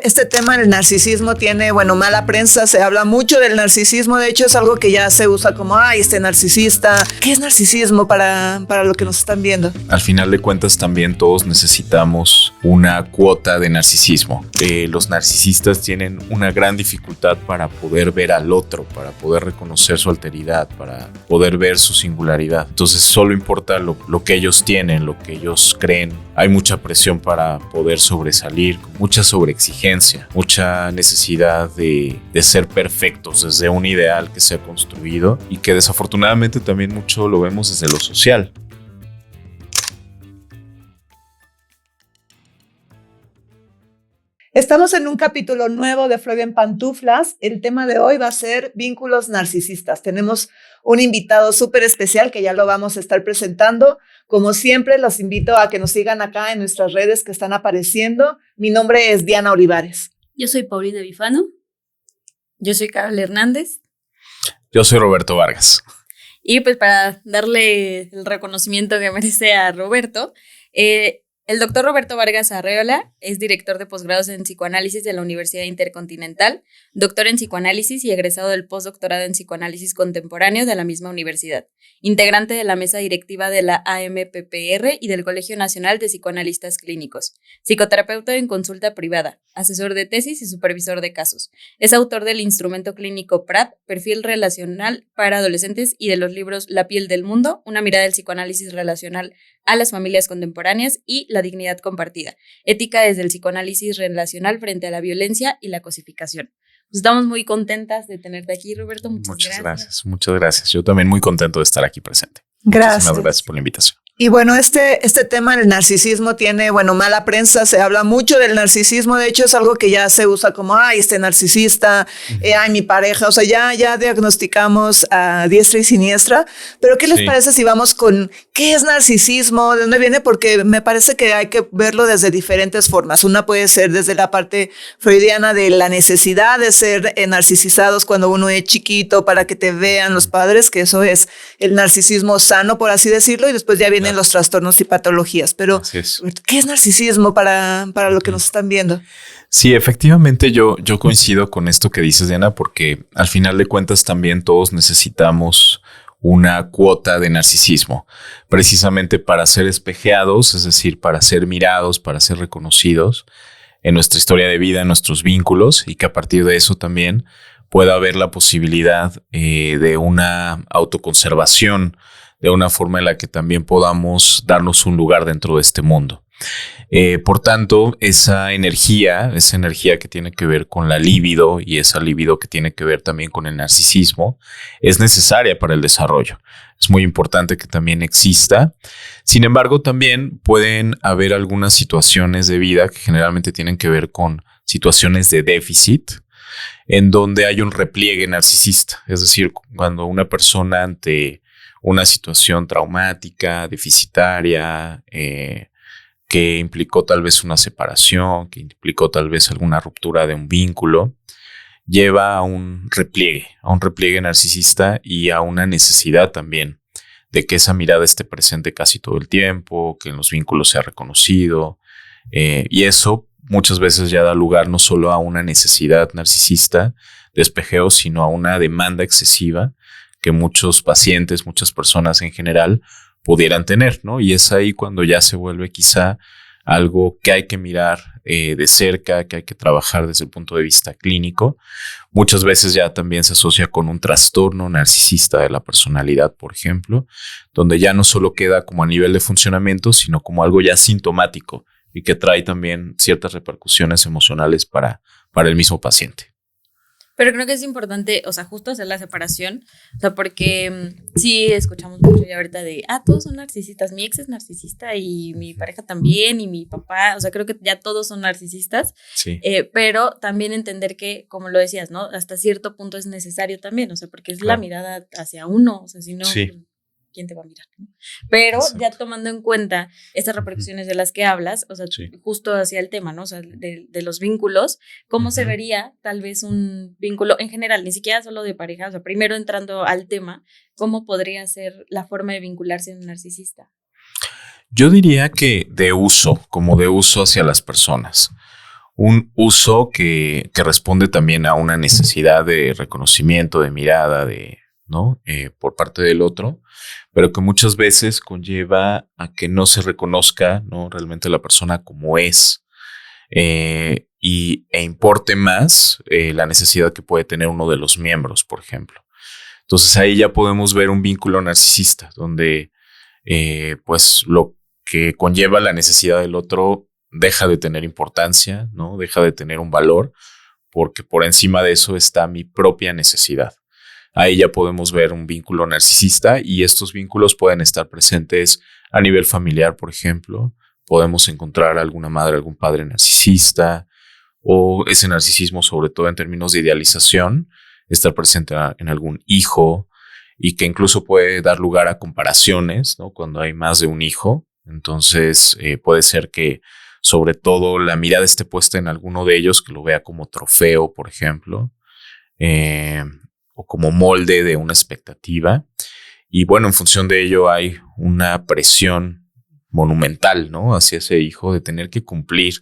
Este tema del narcisismo tiene, mala prensa, se habla mucho del narcisismo, de hecho es algo que ya se usa como, este narcisista. ¿Qué es narcisismo para lo que nos están viendo? Al final de cuentas también todos necesitamos una cuota de narcisismo. Los narcisistas tienen una gran dificultad para poder ver al otro, para poder reconocer su alteridad, para poder ver su singularidad. Entonces solo importa lo que ellos tienen, lo que ellos creen. Hay mucha presión para poder sobresalir, mucha sobreexigencia, mucha necesidad de ser perfectos desde un ideal que se ha construido y que desafortunadamente también mucho lo vemos desde lo social. Estamos en un capítulo nuevo de Freud en Pantuflas. El tema de hoy va a ser vínculos narcisistas. Tenemos un invitado súper especial que ya lo vamos a estar presentando. Como siempre, los invito a que nos sigan acá en nuestras redes que están apareciendo. Mi nombre es Diana Olivares. Yo soy Paulina Bifano. Yo soy Carol Hernández. Yo soy Roberto Vargas. Y pues para darle el reconocimiento que merece a Roberto, el doctor Roberto Vargas Arreola es director de posgrados en psicoanálisis de la Universidad Intercontinental, doctor en psicoanálisis y egresado del postdoctorado en psicoanálisis contemporáneo de la misma universidad, integrante de la mesa directiva de la AMPPR y del Colegio Nacional de Psicoanalistas Clínicos, psicoterapeuta en consulta privada, asesor de tesis y supervisor de casos. Es autor del instrumento clínico PRAD, Perfil Relacional para Adolescentes, y de los libros La piel del mundo, una mirada del psicoanálisis relacional a las familias contemporáneas, y La dignidad compartida, ética desde el psicoanálisis relacional frente a la violencia y la cosificación. Pues estamos muy contentas de tenerte aquí, Roberto. Muchas gracias. Muchas gracias. Yo también muy contento de estar aquí presente. Gracias. Muchísimas gracias por la invitación. Y este tema del narcisismo tiene, mala prensa, se habla mucho del narcisismo, de hecho es algo que ya se usa como, este narcisista, mi pareja, o sea, ya diagnosticamos a diestra y siniestra, pero ¿qué les parece si vamos con qué es narcisismo, de dónde viene? Porque me parece que hay que verlo desde diferentes formas. Una puede ser desde la parte freudiana de la necesidad de ser narcisizados cuando uno es chiquito para que te vean los padres, que eso es el narcisismo sano, por así decirlo, y después ya vienen los trastornos y patologías. Pero, ¿qué es narcisismo para lo que nos están viendo? Sí, efectivamente yo coincido con esto que dices, Diana, porque al final de cuentas también todos necesitamos una cuota de narcisismo, precisamente para ser espejeados, es decir, para ser mirados, para ser reconocidos en nuestra historia de vida, en nuestros vínculos, y que a partir de eso también pueda haber la posibilidad de una autoconservación, de una forma en la que también podamos darnos un lugar dentro de este mundo. Por tanto, esa energía que tiene que ver con la libido y esa libido que tiene que ver también con el narcisismo es necesaria para el desarrollo. Es muy importante que también exista. Sin embargo, también pueden haber algunas situaciones de vida que generalmente tienen que ver con situaciones de déficit, en donde hay un repliegue narcisista. Es decir, cuando una persona ante una situación traumática, deficitaria, que implicó tal vez una separación, que implicó tal vez alguna ruptura de un vínculo, lleva a un repliegue narcisista y a una necesidad también de que esa mirada esté presente casi todo el tiempo, que en los vínculos sea reconocido, y eso muchas veces ya da lugar no solo a una necesidad narcisista de espejeo, sino a una demanda excesiva que muchos pacientes, muchas personas en general pudieran tener, ¿no? Y es ahí cuando ya se vuelve quizá algo que hay que mirar de cerca, que hay que trabajar desde el punto de vista clínico. Muchas veces ya también se asocia con un trastorno narcisista de la personalidad, por ejemplo, donde ya no solo queda como a nivel de funcionamiento, sino como algo ya sintomático y que trae también ciertas repercusiones emocionales para el mismo paciente. Pero creo que es importante, o sea, justo hacer la separación, o sea, porque sí escuchamos mucho ya ahorita de, todos son narcisistas, mi ex es narcisista y mi pareja también y mi papá, o sea, creo que ya todos son narcisistas, sí. Pero también entender que, como lo decías, ¿no? Hasta cierto punto es necesario también, o sea, porque es la mirada hacia uno, o sea, si no... Sí. ¿Quién te va a mirar? ¿No? Pero Exacto. ya tomando en cuenta estas repercusiones de las que hablas, o sea, justo hacia el tema, ¿no? O sea, de los vínculos, ¿cómo se vería tal vez un vínculo en general, ni siquiera solo de pareja? O sea, primero entrando al tema, ¿cómo podría ser la forma de vincularse en un narcisista? Yo diría que de uso hacia las personas. un uso que responde también a una necesidad de reconocimiento, de mirada, ¿no? Por parte del otro, pero que muchas veces conlleva a que no se reconozca, ¿no? Realmente la persona como es, e importe más la necesidad que puede tener uno de los miembros, por ejemplo. Entonces ahí ya podemos ver un vínculo narcisista, donde pues lo que conlleva la necesidad del otro deja de tener importancia, ¿no? Deja de tener un valor, porque por encima de eso está mi propia necesidad. Ahí ya podemos ver un vínculo narcisista, y estos vínculos pueden estar presentes a nivel familiar, por ejemplo. Podemos encontrar alguna madre, algún padre narcisista, o ese narcisismo, sobre todo en términos de idealización, estar presente en algún hijo, y que incluso puede dar lugar a comparaciones, ¿no? Cuando hay más de un hijo. Entonces puede ser que sobre todo la mirada esté puesta en alguno de ellos, que lo vea como trofeo, por ejemplo, o como molde de una expectativa. Y bueno, en función de ello hay una presión monumental, ¿no? Hacia ese hijo, de tener que cumplir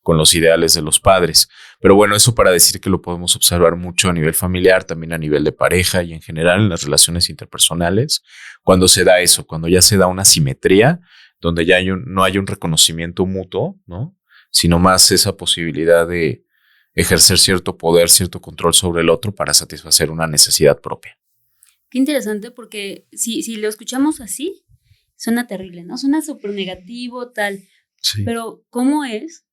con los ideales de los padres. Pero bueno, eso para decir que lo podemos observar mucho a nivel familiar, también a nivel de pareja y en general en las relaciones interpersonales. Cuando se da eso, cuando ya se da una simetría, donde ya no hay un reconocimiento mutuo, ¿no? Sino más esa posibilidad de ejercer cierto poder, cierto control sobre el otro para satisfacer una necesidad propia. Qué interesante, porque si lo escuchamos así, suena terrible, ¿no? Suena súper negativo, tal. Sí. Pero ¿cómo es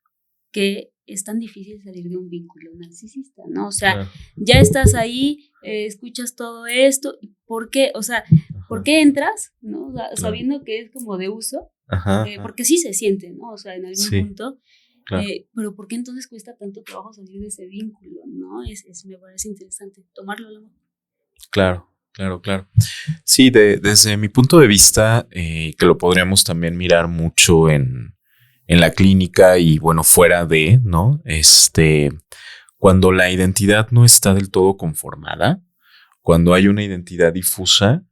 que es tan difícil salir de un vínculo narcisista, ¿no? O sea, claro, ya estás ahí, escuchas todo esto, ¿por qué? O sea, ¿por qué entras, no? O sea, claro, sabiendo que es como de uso, porque sí se siente, ¿no? O sea, en algún punto, claro, pero ¿por qué entonces cuesta tanto trabajo salir de ese vínculo, no? Me parece interesante tomarlo a la mano. Claro. Sí, desde mi punto de vista, que lo podríamos también mirar mucho en la clínica y bueno, fuera de, ¿no? Cuando la identidad no está del todo conformada, cuando hay una identidad difusa,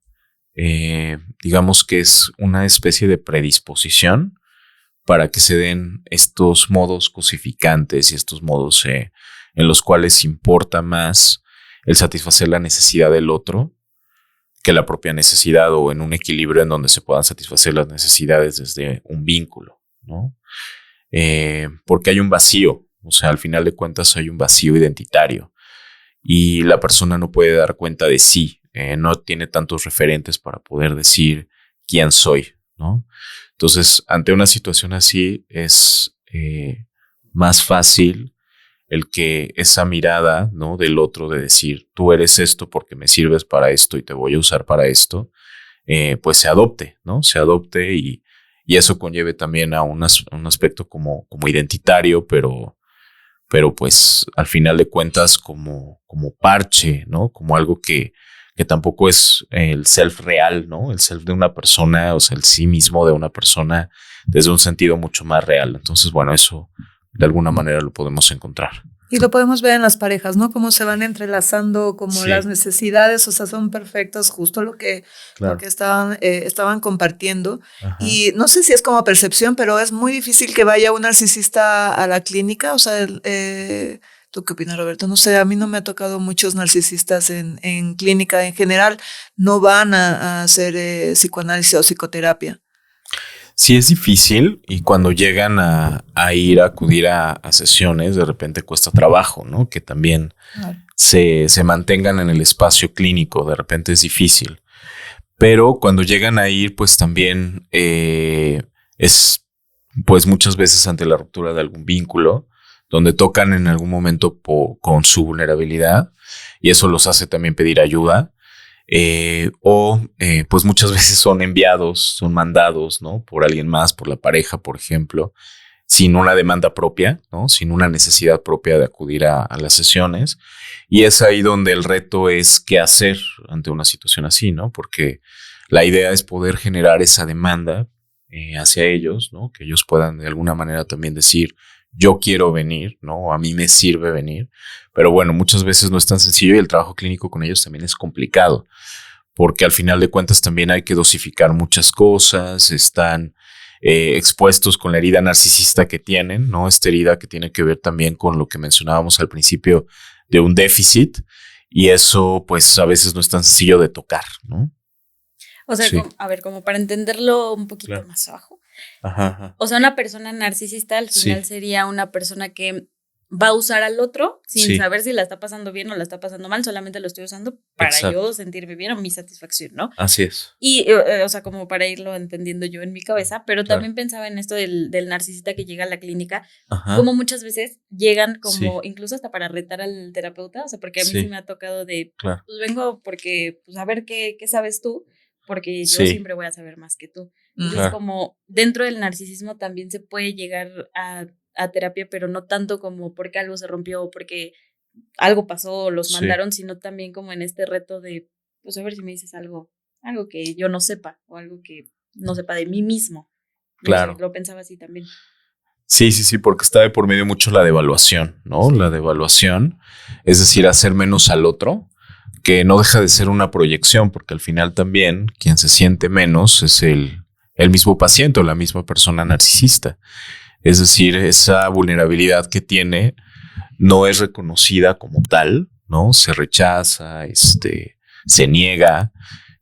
digamos que es una especie de predisposición para que se den estos modos cosificantes y estos modos en los cuales importa más el satisfacer la necesidad del otro que la propia necesidad, o en un equilibrio en donde se puedan satisfacer las necesidades desde un vínculo, ¿no? Porque hay un vacío, o sea, al final de cuentas hay un vacío identitario y la persona no puede dar cuenta de sí, no tiene tantos referentes para poder decir quién soy, ¿no? Entonces, ante una situación así es más fácil el que esa mirada, ¿no? del otro, de decir, tú eres esto porque me sirves para esto y te voy a usar para esto, pues se adopte, ¿no? Se adopte y eso conlleve también a un aspecto como identitario, pero pues al final de cuentas como parche, ¿no? Como algo que tampoco es el self real, ¿no? El self de una persona, o sea, el sí mismo de una persona desde un sentido mucho más real. Entonces, bueno, eso de alguna manera lo podemos encontrar. Y lo podemos ver en las parejas, ¿no? Cómo se van entrelazando, como sí, las necesidades, o sea, son perfectos, justo lo que estaban compartiendo. Ajá. Y no sé si es como percepción, pero es muy difícil que vaya un narcisista a la clínica. O sea, ¿tú qué opinas, Roberto? No sé, a mí no me ha tocado muchos narcisistas en clínica. En general, no van a hacer psicoanálisis o psicoterapia. Sí, es difícil, y cuando llegan a acudir a sesiones, de repente cuesta trabajo, ¿no? Que también se mantengan en el espacio clínico, de repente es difícil. Pero cuando llegan a ir, pues también es pues muchas veces ante la ruptura de algún vínculo, donde tocan en algún momento con su vulnerabilidad, y eso los hace también pedir ayuda. Pues muchas veces son enviados, son mandados, ¿no? Por alguien más, por la pareja, por ejemplo, sin una demanda propia, ¿no? Sin una necesidad propia de acudir a las sesiones. Y es ahí donde el reto es qué hacer ante una situación así, ¿no? Porque la idea es poder generar esa demanda hacia ellos, ¿no? Que ellos puedan de alguna manera también decir, yo quiero venir, ¿no? A mí me sirve venir. Pero bueno, muchas veces no es tan sencillo, y el trabajo clínico con ellos también es complicado, porque al final de cuentas también hay que dosificar muchas cosas. Están expuestos con la herida narcisista que tienen, ¿no? Esta herida que tiene que ver también con lo que mencionábamos al principio de un déficit, y eso pues a veces no es tan sencillo de tocar, ¿no? O sea, Sí. como para entenderlo un poquito Claro. más abajo. Ajá. O sea, una persona narcisista al final sería una persona que va a usar al otro sin saber si la está pasando bien o la está pasando mal, solamente lo estoy usando para yo sentirme bien o mi satisfacción, ¿no? Así es. Y, o sea, como para irlo entendiendo yo en mi cabeza, pero también pensaba en esto del narcisista que llega a la clínica, como muchas veces llegan como incluso hasta para retar al terapeuta, o sea, porque a mí sí me ha tocado de, pues vengo porque, pues a ver qué sabes tú, porque yo siempre voy a saber más que tú. Entonces, como dentro del narcisismo también se puede llegar a terapia, pero no tanto como porque algo se rompió o porque algo pasó, los mandaron, sino también como en este reto de, pues a ver si me dices algo que yo no sepa o algo que no sepa de mí mismo. Claro. No sé, lo pensaba así también. Sí, porque está de por medio mucho la devaluación, ¿no? La devaluación, es decir, hacer menos al otro, que no deja de ser una proyección, porque al final también quien se siente menos es el mismo paciente o la misma persona narcisista. Es decir, esa vulnerabilidad que tiene no es reconocida como tal, ¿no? Se rechaza, se niega,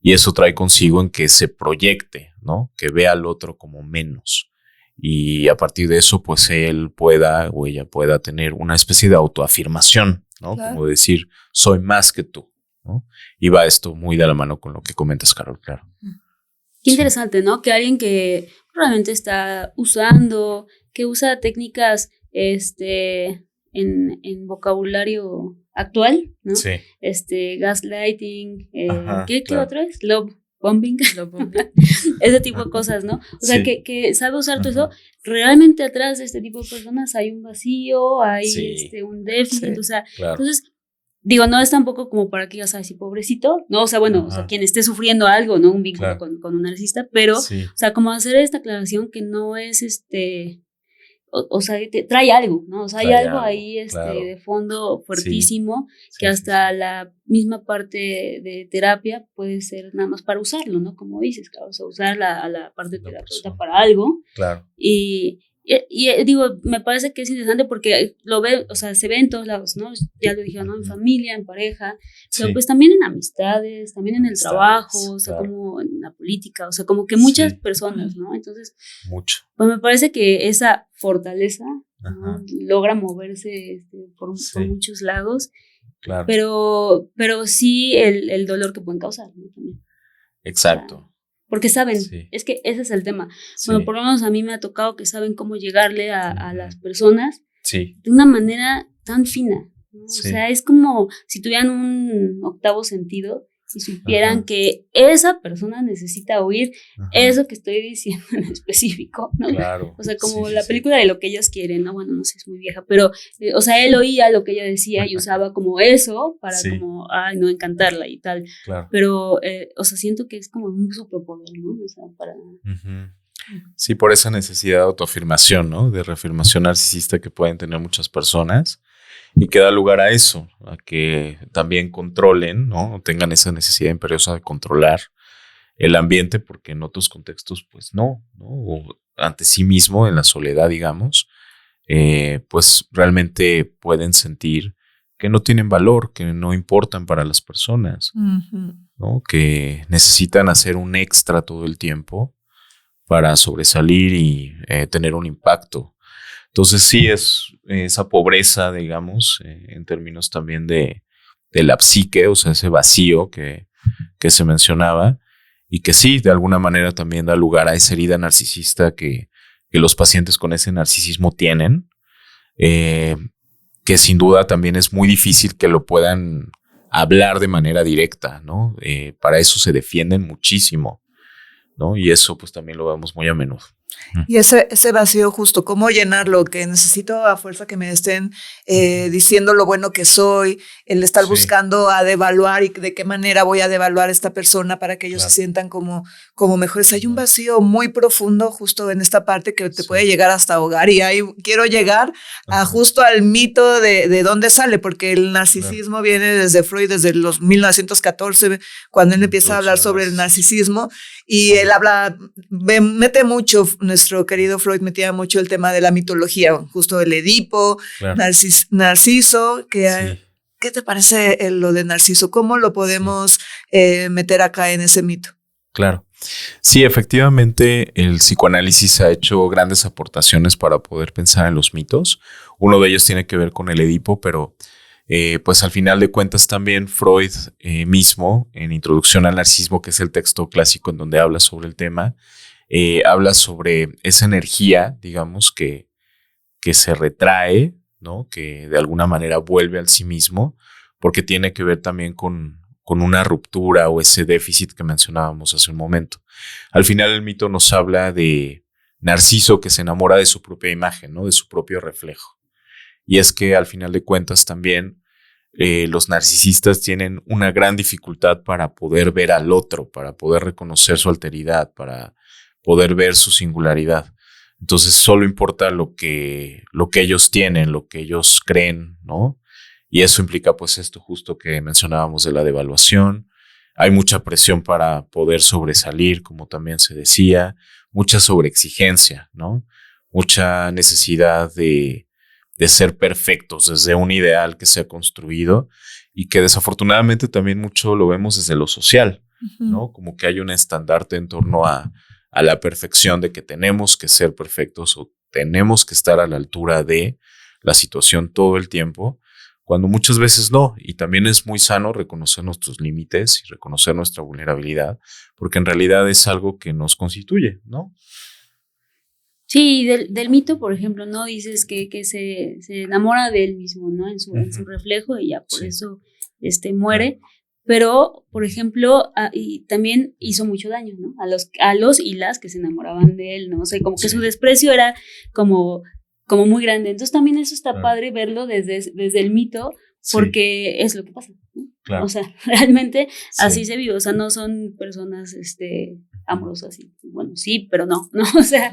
y eso trae consigo en que se proyecte, ¿no? Que vea al otro como menos. Y a partir de eso, pues él pueda o ella pueda tener una especie de autoafirmación, ¿no? Claro. Como decir, soy más que tú, ¿no? Y va esto muy de la mano con lo que comentas, Carol, claro. Qué interesante, ¿no? Que alguien que realmente está usando, que usa técnicas en vocabulario actual, ¿no? Sí. Gaslighting, ¿qué otro es? Love bombing. Ese tipo de cosas, ¿no? O sea, que sabe usar todo eso. Realmente atrás de este tipo de personas hay un vacío, hay un déficit, o sea, entonces, digo, no es tampoco como para que digas, ay, sí, pobrecito, ¿no? O sea, bueno, o sea, quien esté sufriendo algo, ¿no? Un vínculo con un narcisista, pero, o sea, como hacer esta aclaración que no es o sea, trae algo, ¿no? O sea, hay algo ahí de fondo fuertísimo que hasta la misma parte de terapia puede ser nada más para usarlo, ¿no? Como dices, claro, o sea, usar a la parte terapeuta para algo. Claro. Y digo, me parece que es interesante porque lo ve, o sea, se ve en todos lados, ¿no? Ya lo dije, ¿no? En familia, en pareja, pero pues también en amistades, también en el trabajo, o sea, como en la política, o sea, como que muchas personas, ¿no? Entonces, pues me parece que esa fortaleza, ¿no? Logra moverse por muchos lados, pero sí el dolor que pueden causar, ¿no? También. Exacto. O sea, porque saben, es que ese es el tema. Bueno, por lo menos a mí me ha tocado que saben cómo llegarle a las personas de una manera tan fina, ¿no? O sea, es como si tuvieran un octavo sentido y supieran que esa persona necesita oír eso que estoy diciendo en específico, ¿no? Claro. O sea, como la película de Lo que ellos quieren, ¿no? Bueno, no sé, es muy vieja, pero, o sea, él oía lo que ella decía y usaba como eso para como, ay, no, encantarla y tal. Claro. Pero, o sea, siento que es como un superpoder, ¿no? O sea, para... Sí, por esa necesidad de autoafirmación, ¿no? De reafirmación narcisista que pueden tener muchas personas. Y que da lugar a eso, a que también controlen, ¿no? Tengan esa necesidad imperiosa de controlar el ambiente, porque en otros contextos, pues no, o ante sí mismo, en la soledad, digamos, pues realmente pueden sentir que no tienen valor, que no importan para las personas, ¿no? Que necesitan hacer un extra todo el tiempo para sobresalir y tener un impacto. Entonces sí es esa pobreza, digamos, en términos también de la psique, o sea, ese vacío que se mencionaba, y que sí, de alguna manera también da lugar a esa herida narcisista que los pacientes con ese narcisismo tienen, que sin duda también es muy difícil que lo puedan hablar de manera directa, ¿no? Para eso se defienden muchísimo, ¿no? Y eso pues también lo vemos muy a menudo. Y ese vacío justo, ¿cómo llenarlo? Que necesito a fuerza que me estén diciendo lo bueno que soy, el estar buscando a devaluar y de qué manera voy a devaluar a esta persona para que ellos se sientan como mejores. Hay un vacío muy profundo justo en esta parte que te puede llegar hasta ahogar, y ahí quiero llegar a justo al mito de dónde sale, porque el narcisismo viene desde Freud, desde los 1914, cuando él empieza a hablar sobre el narcisismo, y él habla, mete mucho nuestro querido Freud metía mucho el tema de la mitología, justo el Edipo, Claro. Narciso, que... Sí. ¿Qué te parece lo de Narciso? ¿Cómo lo podemos meter acá en ese mito? Claro. Sí, efectivamente, el psicoanálisis ha hecho grandes aportaciones para poder pensar en los mitos. Uno de ellos tiene que ver con el Edipo, pero pues al final de cuentas también Freud mismo, en Introducción al Narcisismo, que es el texto clásico en donde habla sobre el tema, habla sobre esa energía, digamos, que se retrae, ¿no? Que de alguna manera vuelve al sí mismo, porque tiene que ver también con una ruptura o ese déficit que mencionábamos hace un momento. Al final el mito nos habla de Narciso que se enamora de su propia imagen, ¿no? De su propio reflejo. Y es que al final de cuentas también los narcisistas tienen una gran dificultad para poder ver al otro, para poder reconocer su alteridad, para poder ver su singularidad. Entonces solo importa lo que ellos tienen, lo que ellos creen, ¿no? Y eso implica pues esto justo que mencionábamos de la devaluación. Hay mucha presión para poder sobresalir, como también se decía, mucha sobreexigencia, ¿no? Mucha necesidad de ser perfectos desde un ideal que se ha construido y que desafortunadamente también mucho lo vemos desde lo social, ¿no? Como que hay un estandarte en torno a la perfección de que tenemos que ser perfectos o tenemos que estar a la altura de la situación todo el tiempo, cuando muchas veces no. Y también es muy sano reconocer nuestros límites y reconocer nuestra vulnerabilidad, porque en realidad es algo que nos constituye, ¿no? Sí, del mito, por ejemplo, ¿no? Dices que se enamora de él mismo, ¿no? En su reflejo y ya por eso muere. Claro. Pero, por ejemplo, y también hizo mucho daño, ¿no? A los y las que se enamoraban de él, ¿no? O sea, como que su desprecio era como muy grande. Entonces también eso está padre verlo desde el mito, porque es lo que pasa, ¿no? Claro. O sea, realmente así se vive. O sea, no son personas amorosas. Bueno, sí, pero no. O sea,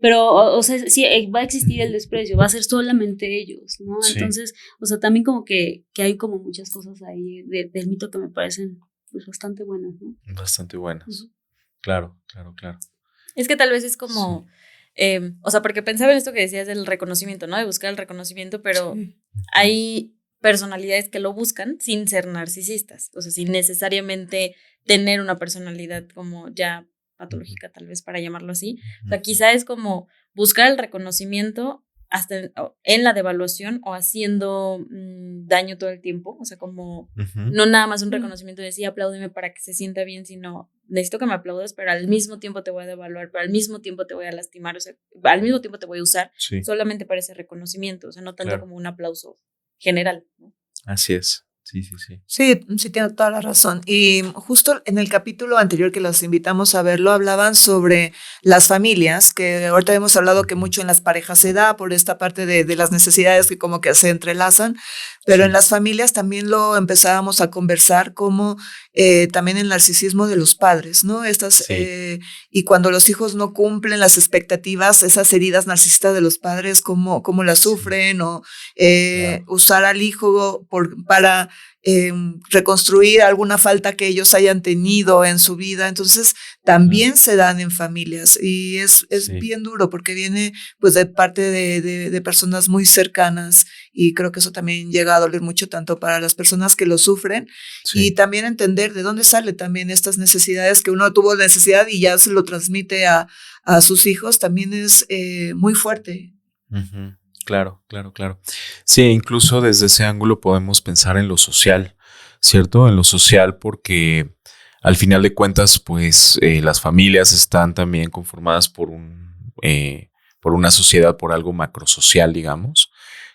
pero, o sea, sí, va a existir el desprecio, va a ser solamente ellos, ¿no? Sí. Entonces, o sea, también como que hay como muchas cosas ahí del mito que me parecen pues bastante buenas, ¿no? Bastante buenas. Claro. Es que tal vez es como, o sea, porque pensaba en esto que decías del reconocimiento, ¿no? De buscar el reconocimiento, pero hay personalidades que lo buscan sin ser narcisistas, o sea, sin necesariamente tener una personalidad como ya patológica, tal vez para llamarlo así. O sea, quizá es como buscar el reconocimiento hasta en la devaluación o haciendo daño todo el tiempo, o sea, como no nada más un reconocimiento de sí, apláudeme para que se sienta bien, sino necesito que me aplaudas, pero al mismo tiempo te voy a devaluar, pero al mismo tiempo te voy a lastimar, o sea, al mismo tiempo te voy a usar solamente para ese reconocimiento, o sea, no tanto como un aplauso general, ¿no? Así es. Sí. Sí, tiene toda la razón. Y justo en el capítulo anterior que los invitamos a verlo, hablaban sobre las familias, que ahorita hemos hablado que mucho en las parejas se da por esta parte de las necesidades que como que se entrelazan, pero en las familias también lo empezábamos a conversar como también el narcisismo de los padres, ¿no? Y cuando los hijos no cumplen las expectativas, esas heridas narcisistas de los padres, cómo las sufren, o usar al hijo para reconstruir alguna falta que ellos hayan tenido en su vida. Entonces también se dan en familias y es bien duro porque viene pues de parte de personas muy cercanas, y creo que eso también llega a doler mucho tanto para las personas que lo sufren y también entender de dónde sale también estas necesidades, que uno tuvo necesidad y ya se lo transmite a sus hijos, también es muy fuerte. Claro. Sí, incluso desde ese ángulo podemos pensar en lo social, ¿cierto? En lo social, porque al final de cuentas, pues las familias están también conformadas por una sociedad, por algo macrosocial, digamos,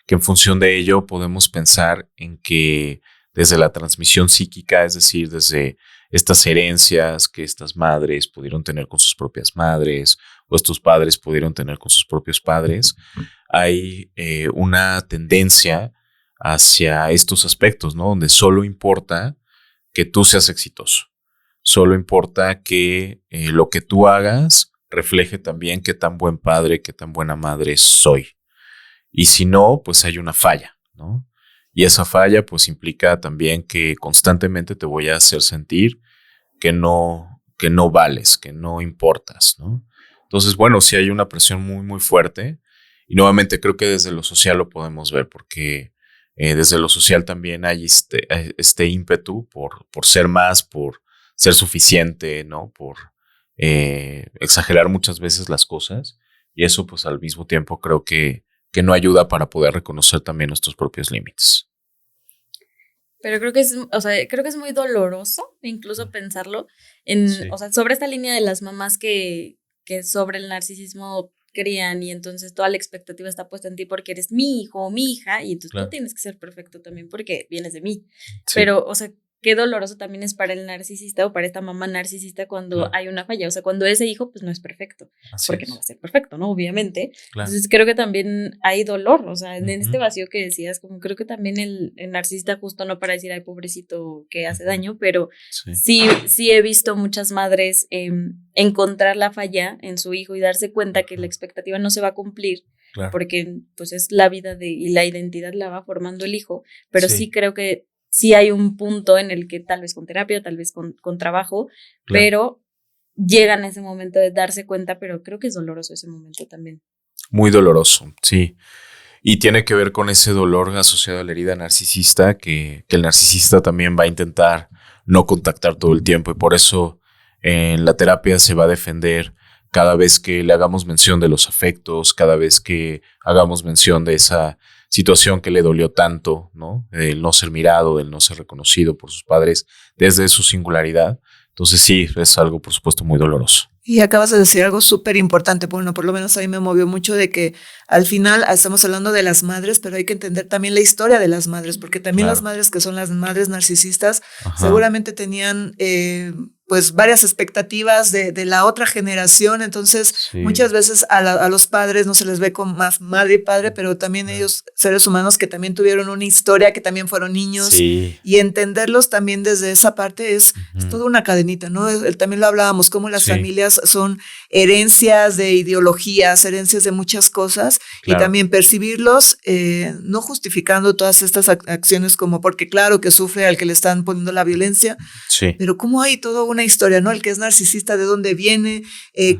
que en función de ello podemos pensar en que desde la transmisión psíquica, es decir, desde estas herencias que estas madres pudieron tener con sus propias madres o estos padres pudieron tener con sus propios padres, hay una tendencia hacia estos aspectos, ¿no? Donde solo importa que tú seas exitoso. Solo importa que lo que tú hagas refleje también qué tan buen padre, qué tan buena madre soy. Y si no, pues hay una falla, ¿no? Y esa falla pues implica también que constantemente te voy a hacer sentir que no vales, que no importas, ¿no? Entonces, bueno, sí hay una presión muy, muy fuerte. Y nuevamente creo que desde lo social lo podemos ver, porque desde lo social también hay este ímpetu por ser más, por ser suficiente, ¿no? Por exagerar muchas veces las cosas. Y eso, pues, al mismo tiempo creo que no ayuda para poder reconocer también nuestros propios límites. Pero creo que es muy doloroso incluso pensarlo o sea, sobre esta línea de las mamás que sobre el narcisismo crían y entonces toda la expectativa está puesta en ti porque eres mi hijo o mi hija y entonces tú tienes que ser perfecto también porque vienes de mí. Sí. Pero, o sea, qué doloroso también es para el narcisista o para esta mamá narcisista cuando hay una falla. O sea, cuando ese hijo pues no es perfecto. Así porque no va a ser perfecto, ¿no? Obviamente. Entonces creo que también hay dolor. O sea, en este vacío que decías, como creo que también el narcisista justo no para decir, ay, pobrecito, que hace daño, pero sí he visto muchas madres encontrar la falla en su hijo y darse cuenta que la expectativa no se va a cumplir. Porque pues es la vida y la identidad la va formando el hijo. Pero sí creo que sí hay un punto en el que tal vez con terapia, tal vez con trabajo, pero llegan a ese momento de darse cuenta, pero creo que es doloroso ese momento también. Muy doloroso, sí. Y tiene que ver con ese dolor asociado a la herida narcisista, que el narcisista también va a intentar no contactar todo el tiempo y por eso en la terapia se va a defender cada vez que le hagamos mención de los afectos, cada vez que hagamos mención de esa situación que le dolió tanto, ¿no? El no ser mirado, el no ser reconocido por sus padres desde su singularidad. Entonces sí, es algo, por supuesto, muy doloroso. Y acabas de decir algo súper importante, bueno, por lo menos a mí me movió mucho de que al final estamos hablando de las madres, pero hay que entender también la historia de las madres, porque también las madres que son las madres narcisistas seguramente tenían pues varias expectativas de la otra generación, entonces muchas veces a los padres no se les ve como más madre y padre, pero también ellos, seres humanos que también tuvieron una historia, que también fueron niños, y entenderlos también desde esa parte es toda una cadenita, ¿no? También lo hablábamos, como las familias son herencias de ideologías, herencias de muchas cosas, y también percibirlos, no justificando todas estas acciones como porque claro que sufre al que le están poniendo la violencia, pero como hay toda una historia, ¿no? El que es narcisista, de dónde viene,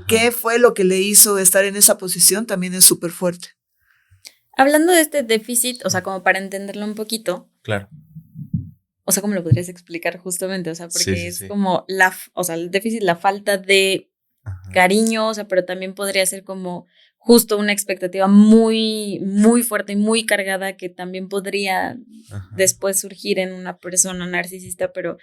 qué fue lo que le hizo estar en esa posición, también es súper fuerte. Hablando de este déficit, o sea, como para entenderlo un poquito. Claro. O sea, ¿cómo lo podrías explicar justamente? O sea, porque es como el déficit, la falta de cariño, o sea, pero también podría ser como justo una expectativa muy, muy fuerte y muy cargada que también podría después surgir en una persona narcisista, pero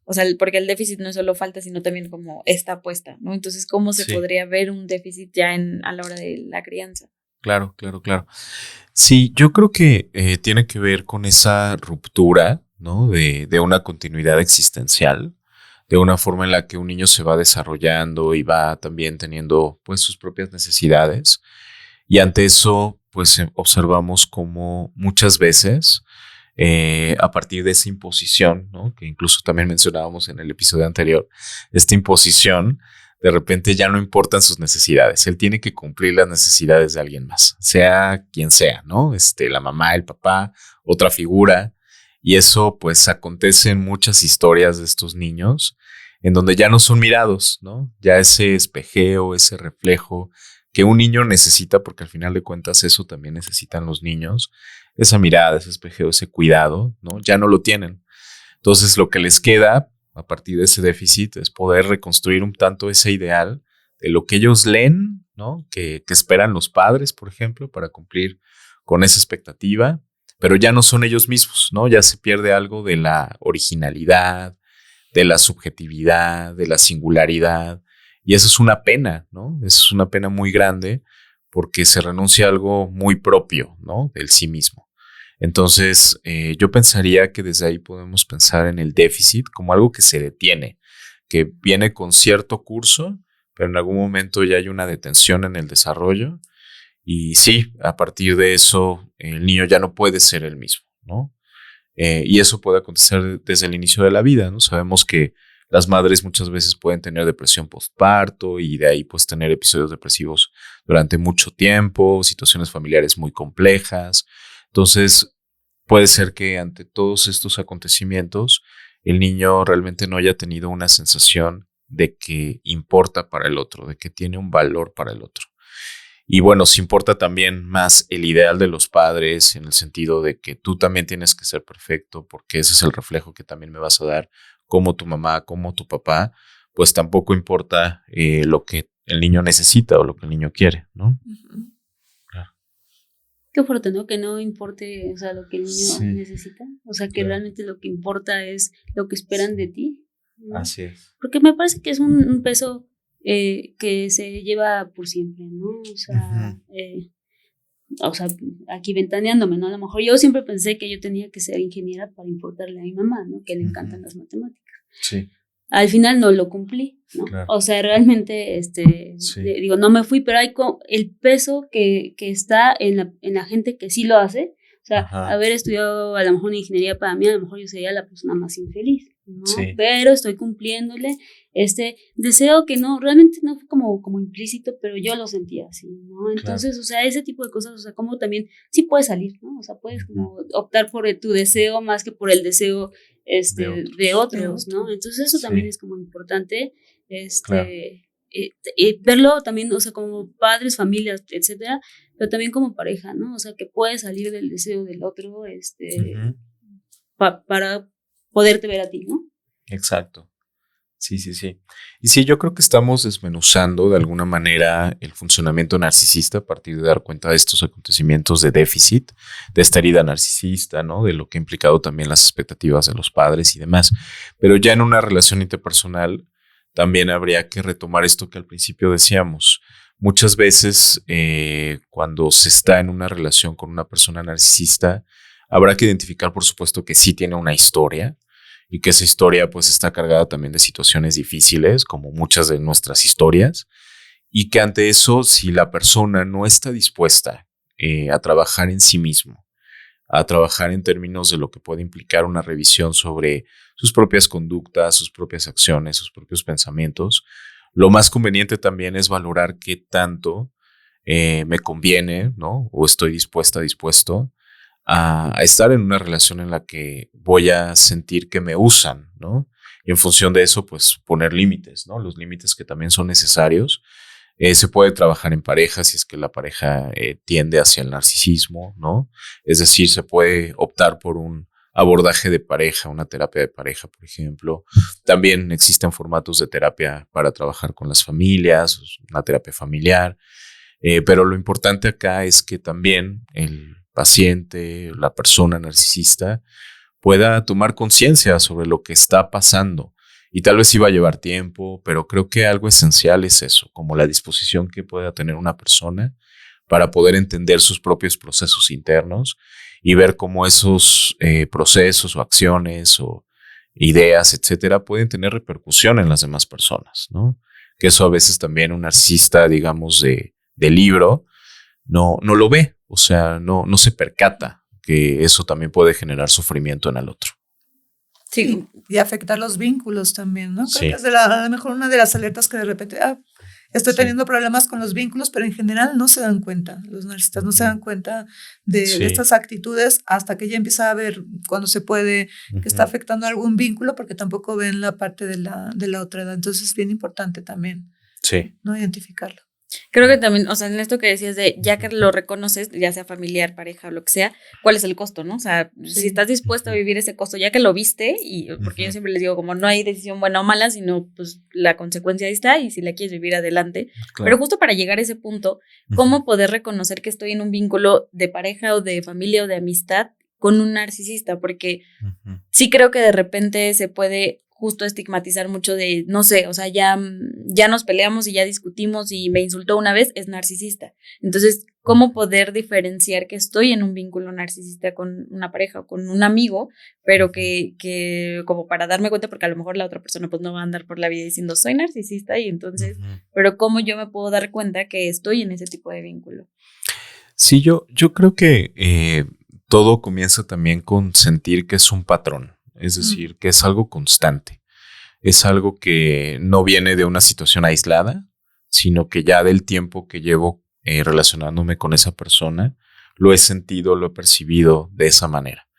o sea, porque el déficit no es solo falta, sino también como está apuesta, ¿no? Entonces, ¿cómo se podría ver un déficit ya a la hora de la crianza? Claro. Sí, yo creo que tiene que ver con esa ruptura, ¿no? De una continuidad existencial, de una forma en la que un niño se va desarrollando y va también teniendo pues sus propias necesidades. Y ante eso, pues observamos como muchas veces a partir de esa imposición, ¿no? Que incluso también mencionábamos en el episodio anterior, esta imposición, de repente ya no importan sus necesidades. Él tiene que cumplir las necesidades de alguien más, sea quien sea, ¿no? La mamá, el papá, otra figura. Y eso pues acontece en muchas historias de estos niños, en donde ya no son mirados, ¿no? Ya ese espejeo, ese reflejo que un niño necesita, porque al final de cuentas eso también necesitan los niños, esa mirada, ese espejeo, ese cuidado, ¿no? Ya no lo tienen. Entonces lo que les queda a partir de ese déficit es poder reconstruir un tanto ese ideal de lo que ellos leen, ¿no? Que esperan los padres, por ejemplo, para cumplir con esa expectativa, pero ya no son ellos mismos, ¿no? Ya se pierde algo de la originalidad, de la subjetividad, de la singularidad, y eso es una pena, ¿no? Eso es una pena muy grande porque se renuncia a algo muy propio, ¿no? Del sí mismo. Entonces, yo pensaría que desde ahí podemos pensar en el déficit como algo que se detiene, que viene con cierto curso, pero en algún momento ya hay una detención en el desarrollo. Y sí, a partir de eso, el niño ya no puede ser el mismo, ¿no? Y eso puede acontecer desde el inicio de la vida, ¿no? Sabemos que las madres muchas veces pueden tener depresión postparto y de ahí pues tener episodios depresivos durante mucho tiempo, situaciones familiares muy complejas. Entonces, puede ser que ante todos estos acontecimientos, el niño realmente no haya tenido una sensación de que importa para el otro, de que tiene un valor para el otro. Y bueno, se importa también más el ideal de los padres en el sentido de que tú también tienes que ser perfecto porque ese es el reflejo que también me vas a dar como tu mamá, como tu papá, pues tampoco importa lo que el niño necesita o lo que el niño quiere, ¿no? Ujú. Claro. Qué fuerte, ¿no? Que no importe, o sea, lo que el niño Sí. necesita. O sea, que Claro. realmente lo que importa es lo que esperan de ti, ¿no? Así es. Porque me parece que es un peso que se lleva por siempre, ¿no? O sea, aquí ventaneándome, ¿no? A lo mejor yo siempre pensé que yo tenía que ser ingeniera para importarle a mi mamá, ¿no? Que le encantan las matemáticas. Sí. Al final no lo cumplí, ¿no? Claro. O sea, realmente, Sí. digo, no me fui, pero hay el peso que está en la gente que sí lo hace. O sea, Ajá. haber estudiado a lo mejor una ingeniería para mí, a lo mejor yo sería la persona más infeliz, ¿no? Sí. Pero estoy cumpliéndole este deseo que no, realmente no fue como implícito, pero yo lo sentía así, ¿no? Entonces, o sea, ese tipo de cosas, o sea, como también sí puedes salir, ¿no? O sea, puedes como optar por tu deseo más que por el deseo de otros, ¿no? Entonces eso también es como importante, Claro. verlo también, o sea, como padres, familias, etcétera, pero también como pareja, ¿no? O sea, que puedes salir del deseo del otro, Ujú. para poderte ver a ti, ¿no? Exacto. Sí, sí, sí. Y sí, yo creo que estamos desmenuzando de alguna manera el funcionamiento narcisista a partir de dar cuenta de estos acontecimientos de déficit, de esta herida narcisista, ¿no? De lo que ha implicado también las expectativas de los padres y demás. Pero ya en una relación interpersonal también habría que retomar esto que al principio decíamos. Muchas veces cuando se está en una relación con una persona narcisista, habrá que identificar, por supuesto, que sí tiene una historia, y que esa historia pues está cargada también de situaciones difíciles, como muchas de nuestras historias, y que ante eso, si la persona no está dispuesta a trabajar en sí mismo, a trabajar en términos de lo que puede implicar una revisión sobre sus propias conductas, sus propias acciones, sus propios pensamientos, lo más conveniente también es valorar qué tanto me conviene, ¿no? O estoy dispuesto a estar en una relación en la que voy a sentir que me usan, ¿no? Y en función de eso, pues poner límites, ¿no? Los límites que también son necesarios. Se puede trabajar en pareja si es que la pareja tiende hacia el narcisismo, ¿no? Es decir, se puede optar por un abordaje de pareja, una terapia de pareja, por ejemplo. También existen formatos de terapia para trabajar con las familias, una terapia familiar. Pero lo importante acá es que también el paciente, la persona narcisista, pueda tomar conciencia sobre lo que está pasando. Y tal vez iba a llevar tiempo, pero creo que algo esencial es eso, como la disposición que pueda tener una persona para poder entender sus propios procesos internos y ver cómo esos procesos o acciones o ideas, etcétera, pueden tener repercusión en las demás personas, ¿no? Que eso a veces también un narcisista, digamos, de libro, no lo ve. O sea, no se percata que eso también puede generar sufrimiento en el otro. Sí, y afectar los vínculos también, ¿no? Sí. Creo que es a lo mejor una de las alertas que de repente, estoy Sí. teniendo problemas con los vínculos, pero en general no se dan cuenta. Los narcisistas no se dan cuenta de estas actitudes hasta que ya empieza a ver cuando se puede que está afectando algún vínculo, porque tampoco ven la parte de la otra edad. Entonces es bien importante también, ¿no? Identificarlo. Creo que también, o sea, en esto que decías de ya que lo reconoces, ya sea familiar, pareja o lo que sea, ¿cuál es el costo, no? O sea, si estás dispuesto a vivir ese costo, ya que lo viste, y porque yo siempre les digo, como no hay decisión buena o mala, sino pues la consecuencia ahí está, y si la quieres vivir adelante. Claro. Pero justo para llegar a ese punto, ¿cómo poder reconocer que estoy en un vínculo de pareja o de familia o de amistad con un narcisista? Porque sí creo que de repente se puede justo estigmatizar mucho de, no sé, o sea, ya nos peleamos y ya discutimos y me insultó una vez, es narcisista. Entonces, ¿cómo poder diferenciar que estoy en un vínculo narcisista con una pareja o con un amigo, pero que como para darme cuenta, porque a lo mejor la otra persona pues no va a andar por la vida diciendo soy narcisista y entonces, pero ¿cómo yo me puedo dar cuenta que estoy en ese tipo de vínculo? Sí, yo creo que todo comienza también con sentir que es un patrón. Es decir, que es algo constante. Es algo que no viene de una situación aislada, sino que ya del tiempo que llevo relacionándome con esa persona, lo he sentido, lo he percibido de esa manera.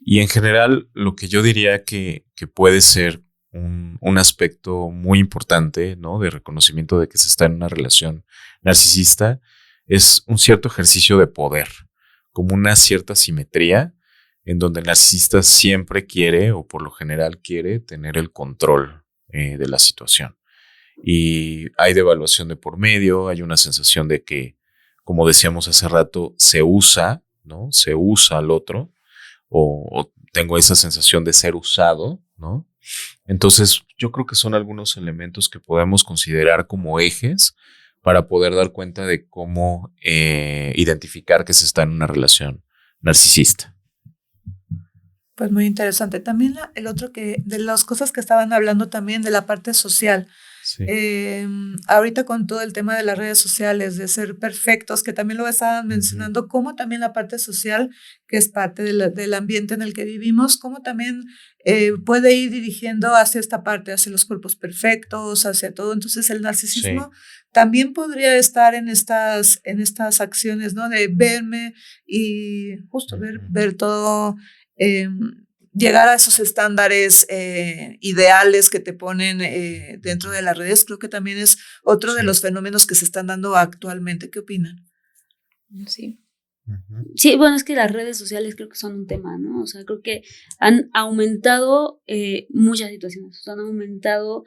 Y en general, lo que yo diría que puede ser un aspecto muy importante, ¿no? De reconocimiento de que se está en una relación narcisista, es un cierto ejercicio de poder, como una cierta simetría en donde el narcisista siempre quiere, o por lo general quiere, tener el control de la situación. Y hay devaluación de por medio, hay una sensación de que, como decíamos hace rato, se usa, ¿no? Se usa al otro, o tengo esa sensación de ser usado, ¿no? Entonces, yo creo que son algunos elementos que podemos considerar como ejes para poder dar cuenta de cómo identificar que se está en una relación narcisista. Pues muy interesante. También el otro de las cosas que estaban hablando también de la parte social. Sí. Ahorita con todo el tema de las redes sociales, de ser perfectos, que también lo estaban mencionando, como también la parte social, que es parte del ambiente en el que vivimos, como también puede ir dirigiendo hacia esta parte, hacia los cuerpos perfectos, hacia todo. Entonces el narcisismo también podría estar en estas acciones, ¿no? De verme y justo ver todo, llegar a esos estándares ideales que te ponen dentro de las redes. Creo que también es otro de los fenómenos que se están dando actualmente. ¿Qué opinan? Sí. Sí, bueno, es que las redes sociales creo que son un tema, ¿no? O sea, creo que han aumentado muchas situaciones, o sea, han aumentado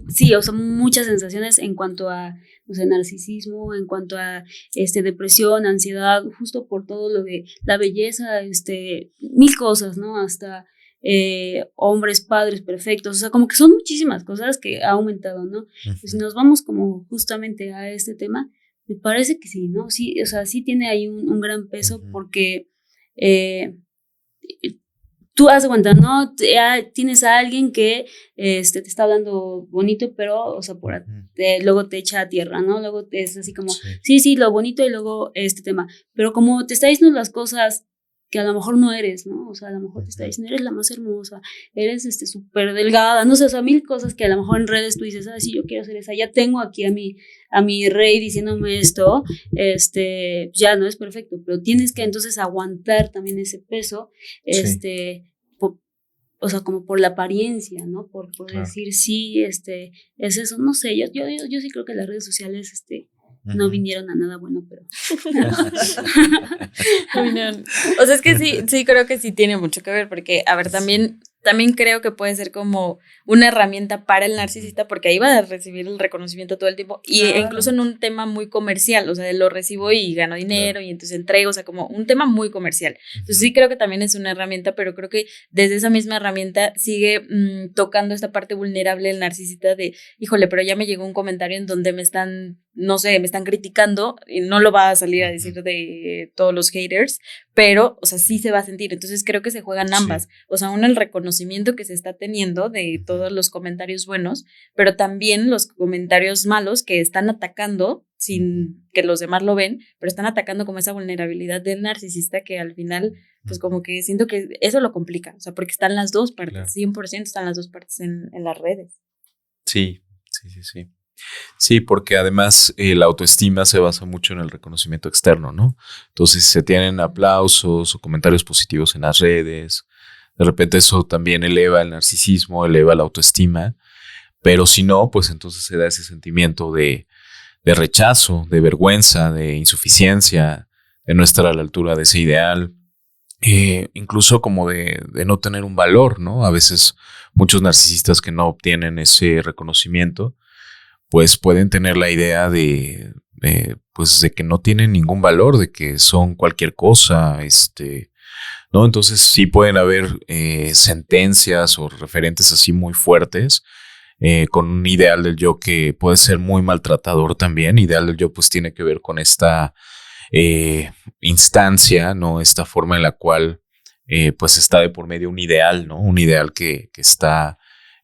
sí, o sea, muchas sensaciones en cuanto a, o sea, narcisismo, en cuanto a depresión, ansiedad, justo por todo lo de la belleza, mil cosas, ¿no? Hasta hombres, padres perfectos, o sea, como que son muchísimas cosas que ha aumentado, ¿no? Pues si nos vamos como justamente a este tema, me parece que sí, ¿no? Sí, o sea, sí tiene ahí un gran peso porque tú has aguantado, ¿no? Tienes a alguien que te está hablando bonito, pero, o sea, luego te echa a tierra, ¿no? Luego es así como, sí, lo bonito y luego este tema. Pero como te está diciendo las cosas que a lo mejor no eres, ¿no? O sea, a lo mejor te está diciendo, eres la más hermosa, eres súper delgada, no sé, o sea, mil cosas que a lo mejor en redes tú dices, sí, yo quiero ser esa, ya tengo aquí a mi rey diciéndome esto, ya no es perfecto, pero tienes que entonces aguantar también ese peso, o sea, como por la apariencia, ¿no? Por decir, sí, es eso, no sé, yo sí creo que las redes sociales, no vinieron a nada bueno, pero... O sea, es que sí creo que sí tiene mucho que ver, porque, a ver, también creo que puede ser como una herramienta para el narcisista, porque ahí va a recibir el reconocimiento todo el tiempo, y incluso en un tema muy comercial, o sea, lo recibo y gano dinero, y entonces entrego, o sea, como un tema muy comercial. Entonces sí creo que también es una herramienta, pero creo que desde esa misma herramienta sigue tocando esta parte vulnerable del narcisista de, híjole, pero ya me llegó un comentario en donde me están criticando, y no lo va a salir a decir de todos los haters, pero, o sea, sí se va a sentir. Entonces creo que se juegan ambas. O sea, uno, el reconocimiento que se está teniendo de todos los comentarios buenos, pero también los comentarios malos que están atacando sin que los demás lo ven, pero están atacando como esa vulnerabilidad del narcisista, que al final, pues como que siento que eso lo complica. O sea, porque están las dos partes, claro. 100% están las dos partes en las redes. Sí. Sí, porque además la autoestima se basa mucho en el reconocimiento externo, ¿no? Entonces, si se tienen aplausos o comentarios positivos en las redes, de repente eso también eleva el narcisismo, eleva la autoestima, pero si no, pues entonces se da ese sentimiento de rechazo, de vergüenza, de insuficiencia, de no estar a la altura de ese ideal, incluso como de no tener un valor, ¿no? A veces muchos narcisistas que no obtienen ese reconocimiento, pues pueden tener la idea de que no tienen ningún valor, de que son cualquier cosa, ¿no? Entonces sí pueden haber sentencias o referentes así muy fuertes, con un ideal del yo que puede ser muy maltratador también. Ideal del yo pues tiene que ver con esta instancia, ¿no? Esta forma en la cual pues está de por medio un ideal, ¿no? Un ideal que está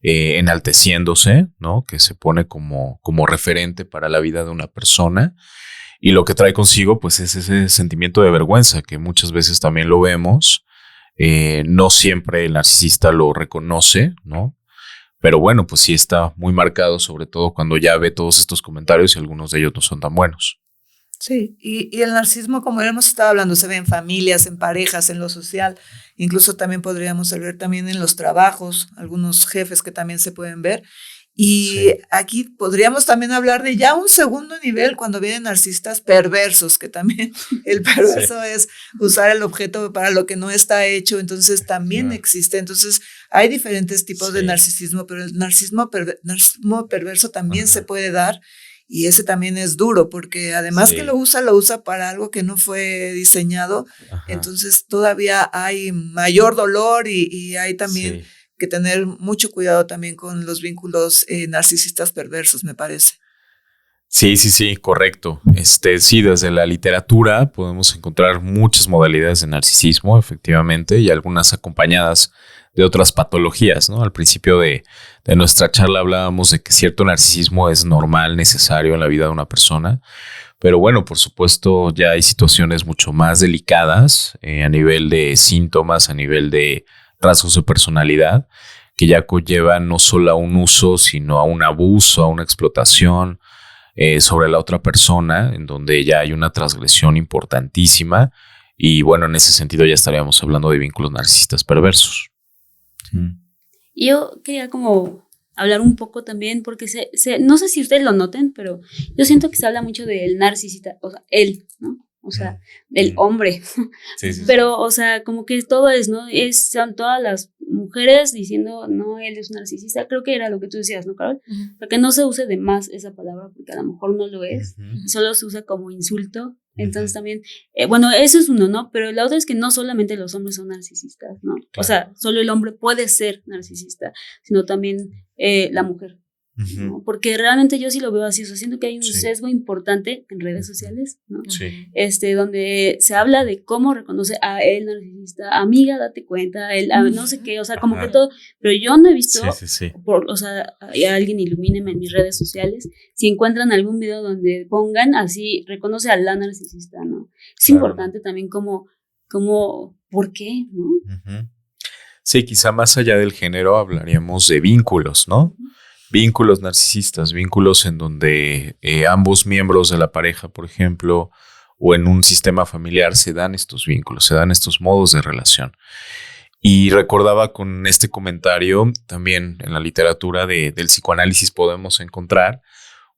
enalteciéndose, ¿no? Que se pone como referente para la vida de una persona, y lo que trae consigo pues es ese sentimiento de vergüenza que muchas veces también lo vemos. No siempre el narcisista lo reconoce, ¿no? Pero bueno, pues sí está muy marcado, sobre todo cuando ya ve todos estos comentarios y algunos de ellos no son tan buenos. Sí, y el narcisismo, como hemos estado hablando, se ve en familias, en parejas, en lo social, incluso también podríamos ver también en los trabajos, algunos jefes que también se pueden ver. Y aquí podríamos también hablar de ya un segundo nivel cuando vienen narcisistas perversos, que también el perverso es usar el objeto para lo que no está hecho, entonces también existe. Entonces hay diferentes tipos de narcisismo, pero el narcisismo perverso también se puede dar. Y ese también es duro, porque además que lo usa para algo que no fue diseñado. Entonces todavía hay mayor dolor y hay también que tener mucho cuidado también con los vínculos narcisistas perversos, me parece. Sí, correcto. Sí, desde la literatura podemos encontrar muchas modalidades de narcisismo, efectivamente, y algunas acompañadas de otras patologías, ¿no? Al principio de nuestra charla hablábamos de que cierto narcisismo es normal, necesario en la vida de una persona, pero bueno, por supuesto ya hay situaciones mucho más delicadas a nivel de síntomas, a nivel de rasgos de personalidad, que ya conllevan no solo a un uso, sino a un abuso, a una explotación sobre la otra persona, en donde ya hay una transgresión importantísima. Y bueno, en ese sentido ya estaríamos hablando de vínculos narcisistas perversos. Yo quería como hablar un poco también, porque no sé si ustedes lo noten, pero yo siento que se habla mucho del narcisista, o sea, él, ¿no? O sea, del hombre. Pero, o sea, como que todo ¿no? Son todas las mujeres diciendo, no, él es un narcisista. Creo que era lo que tú decías, ¿no, Carol? Para que no se use de más esa palabra, porque a lo mejor no lo es. Solo se usa como insulto. Entonces también, bueno, eso es uno, ¿no? Pero la otra es que no solamente los hombres son narcisistas, ¿no? Claro. O sea, solo el hombre puede ser narcisista, sino también la mujer. ¿No? Porque realmente yo sí lo veo así, o sea, siento que hay un sesgo importante en redes sociales, ¿no? Donde se habla de cómo reconoce a el narcisista, amiga, date cuenta, no sé qué, o sea, como que todo, pero yo no he visto, o sea, a alguien ilumíneme en mis redes sociales, si encuentran algún video donde pongan así, reconoce a la narcisista, ¿no? Es importante también como, ¿por qué? ¿No? Sí, quizá más allá del género hablaríamos de vínculos, ¿no? Vínculos narcisistas, vínculos en donde ambos miembros de la pareja, por ejemplo, o en un sistema familiar se dan estos vínculos, se dan estos modos de relación. Y recordaba con este comentario, también en la literatura del psicoanálisis podemos encontrar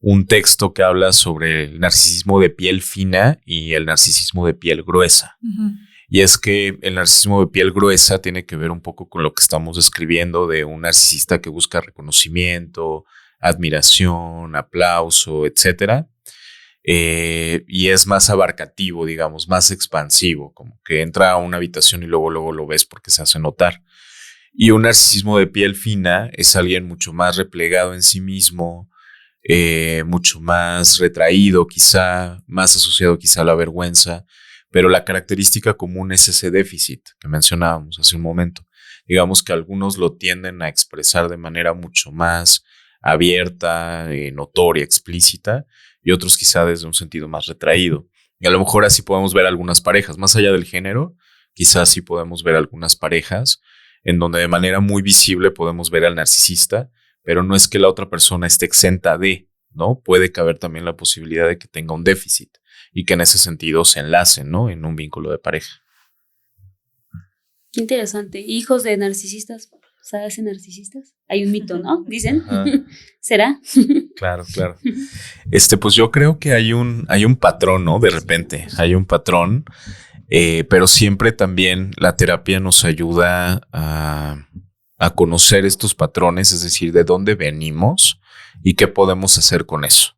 un texto que habla sobre el narcisismo de piel fina y el narcisismo de piel gruesa. Y es que el narcisismo de piel gruesa tiene que ver un poco con lo que estamos describiendo de un narcisista que busca reconocimiento, admiración, aplauso, etc. Y es más abarcativo, digamos, más expansivo, como que entra a una habitación y luego lo ves porque se hace notar. Y un narcisismo de piel fina es alguien mucho más replegado en sí mismo, mucho más retraído quizá, más asociado quizá a la vergüenza. Pero la característica común es ese déficit que mencionábamos hace un momento. Digamos que algunos lo tienden a expresar de manera mucho más abierta, notoria, explícita, y otros quizá desde un sentido más retraído. Y a lo mejor así podemos ver algunas parejas, más allá del género, quizás sí podemos ver algunas parejas en donde de manera muy visible podemos ver al narcisista, pero no es que la otra persona esté exenta de, ¿no? Puede caber también la posibilidad de que tenga un déficit y que en ese sentido se enlacen, ¿no? En un vínculo de pareja. Qué interesante. ¿Hijos de narcisistas? ¿Sabes de narcisistas? Hay un mito, ¿no? Dicen. ¿Será? Claro. Pues yo creo que hay un patrón, ¿no? De repente hay un patrón, pero siempre también la terapia nos ayuda a conocer estos patrones, es decir, de dónde venimos y qué podemos hacer con eso.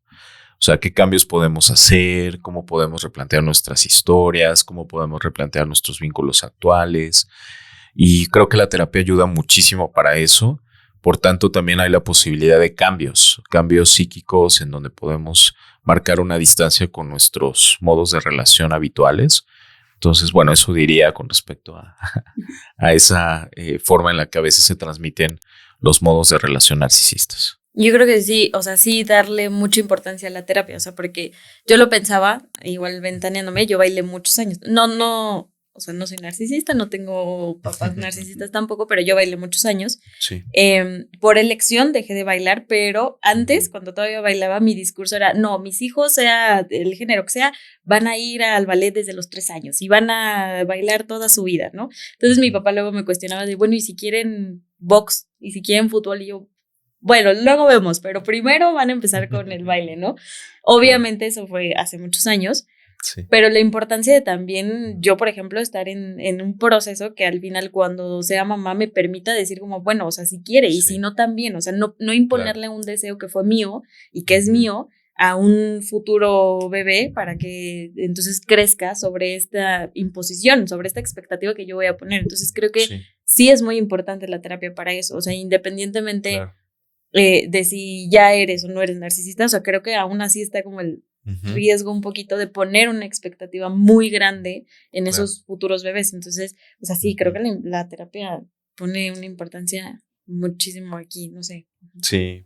O sea, qué cambios podemos hacer, cómo podemos replantear nuestras historias, cómo podemos replantear nuestros vínculos actuales. Y creo que la terapia ayuda muchísimo para eso. Por tanto, también hay la posibilidad de cambios psíquicos en donde podemos marcar una distancia con nuestros modos de relación habituales. Entonces, bueno, eso diría con respecto a esa forma en la que a veces se transmiten los modos de relación narcisistas. Yo creo que sí, o sea, sí darle mucha importancia a la terapia, o sea, porque yo lo pensaba, igual ventaneándome, yo bailé muchos años, no o sea, no soy narcisista, no tengo papás narcisistas tampoco, pero yo bailé muchos años. Sí. Por elección dejé de bailar, pero antes, cuando todavía bailaba, mi discurso era, no, mis hijos, sea el género que sea, van a ir al ballet desde los 3 años y van a bailar toda su vida, ¿no? Entonces mi papá luego me cuestionaba de, bueno, ¿y si quieren box? ¿Y si quieren fútbol? Y yo, bueno, luego vemos, pero primero van a empezar con el baile, ¿no? Obviamente eso fue hace muchos años. Sí. Pero la importancia de también yo, por ejemplo, estar en un proceso que al final cuando sea mamá me permita decir como, bueno, o sea, si quiere y si no también, o sea, no imponerle un deseo que fue mío y que es mío a un futuro bebé para que entonces crezca sobre esta imposición, sobre esta expectativa que yo voy a poner. Entonces creo que sí es muy importante la terapia para eso, o sea, independientemente de si ya eres o no eres narcisista, o sea, creo que aún así está como el riesgo un poquito de poner una expectativa muy grande en esos futuros bebés. Entonces, o sea, sí, creo que la terapia pone una importancia muchísimo aquí, no sé. Sí,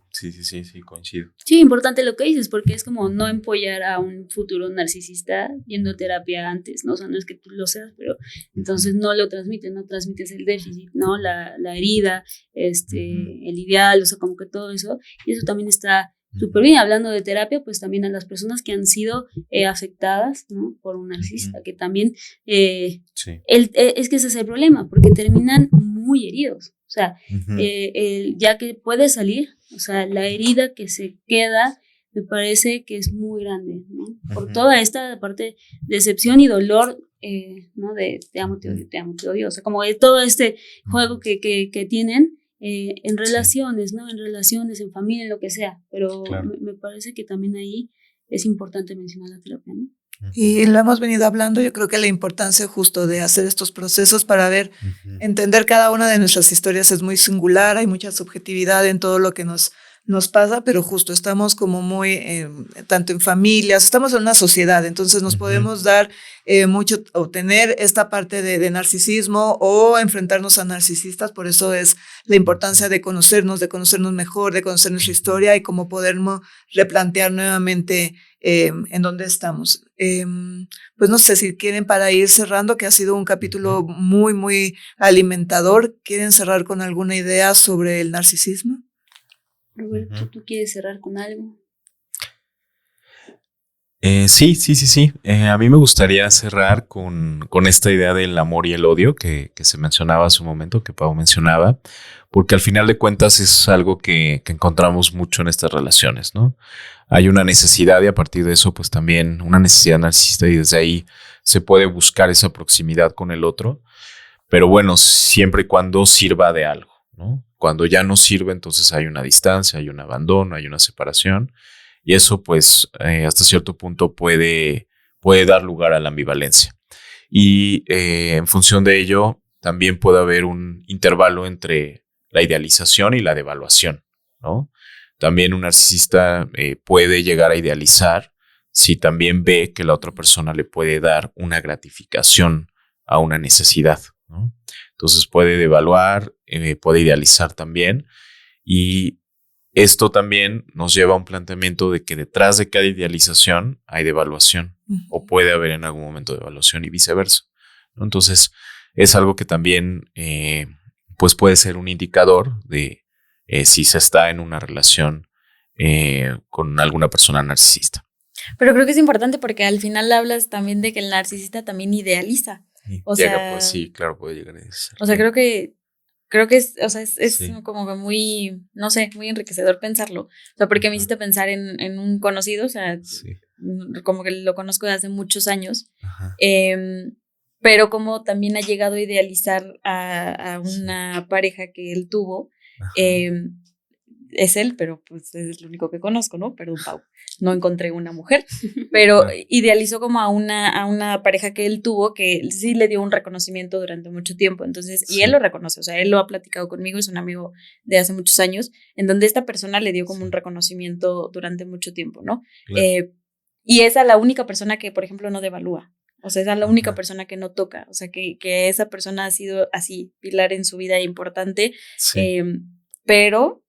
coincido. Sí, importante lo que dices, porque es como no empollar a un futuro narcisista yendo a terapia antes, ¿no? O sea, no es que tú lo seas, pero entonces no lo transmites, no transmites el déficit, ¿no? La herida, el ideal, o sea, como que todo eso, y eso también está súper bien. Hablando de terapia, pues también a las personas que han sido afectadas, ¿no? Por un narcisista, que también es que ese es el problema, porque terminan muy heridos. O sea, ya que puede salir, o sea, la herida que se queda me parece que es muy grande, ¿no? Por toda esta parte de decepción y dolor, ¿no? De te amo, te odio, o sea, como de todo este juego que tienen en relaciones, ¿no? En relaciones, en familia, en lo que sea, pero me parece que también ahí es importante mencionar la terapia, ¿no? Y lo hemos venido hablando, yo creo que la importancia justo de hacer estos procesos para entender cada una de nuestras historias es muy singular, hay mucha subjetividad en todo lo que nos pasa, pero justo estamos como muy, tanto en familias, estamos en una sociedad, entonces nos podemos dar mucho, o tener esta parte de narcisismo o enfrentarnos a narcisistas, por eso es la importancia de conocernos mejor, de conocer nuestra historia y cómo podernos replantear nuevamente en dónde estamos. Pues no sé si quieren, para ir cerrando, que ha sido un capítulo muy, muy alimentador, ¿quieren cerrar con alguna idea sobre el narcisismo? Roberto, ¿tú quieres cerrar con algo? Sí. A mí me gustaría cerrar con esta idea del amor y el odio que se mencionaba hace un momento, que Pau mencionaba, porque al final de cuentas es algo que encontramos mucho en estas relaciones, ¿no? Hay una necesidad y a partir de eso pues también una necesidad narcisista y desde ahí se puede buscar esa proximidad con el otro, pero bueno, siempre y cuando sirva de algo, ¿no? Cuando ya no sirve, entonces hay una distancia, hay un abandono, hay una separación. Y eso, pues, hasta cierto punto puede dar lugar a la ambivalencia. Y en función de ello, también puede haber un intervalo entre la idealización y la devaluación, ¿no? También un narcisista puede llegar a idealizar si también ve que la otra persona le puede dar una gratificación a una necesidad, ¿no? Entonces puede devaluar, puede idealizar también. Y esto también nos lleva a un planteamiento de que detrás de cada idealización hay devaluación, o puede haber en algún momento devaluación y viceversa, ¿no? Entonces es algo que también pues puede ser un indicador de si se está en una relación con alguna persona narcisista. Pero creo que es importante porque al final hablas también de que el narcisista también idealiza. O sea, pues sí, claro, puede llegar a eso. O sea, creo que es, o sea, es como que muy, no sé, muy enriquecedor pensarlo. O sea, porque me hiciste pensar en un conocido, o sea, como que lo conozco desde hace muchos años, pero como también ha llegado a idealizar a una pareja que él tuvo. Es él, pero pues es el único que conozco, ¿no? Perdón, Pau, no encontré una mujer, pero idealizó como a una pareja que él tuvo que sí le dio un reconocimiento durante mucho tiempo, entonces, y él lo reconoce, o sea, él lo ha platicado conmigo, es un amigo de hace muchos años, en donde esta persona le dio como un reconocimiento durante mucho tiempo, ¿no? Claro. Y es a la única persona que, por ejemplo, no devalúa. O sea, es a la única persona que no toca, o sea, que esa persona ha sido así, pilar en su vida importante, pero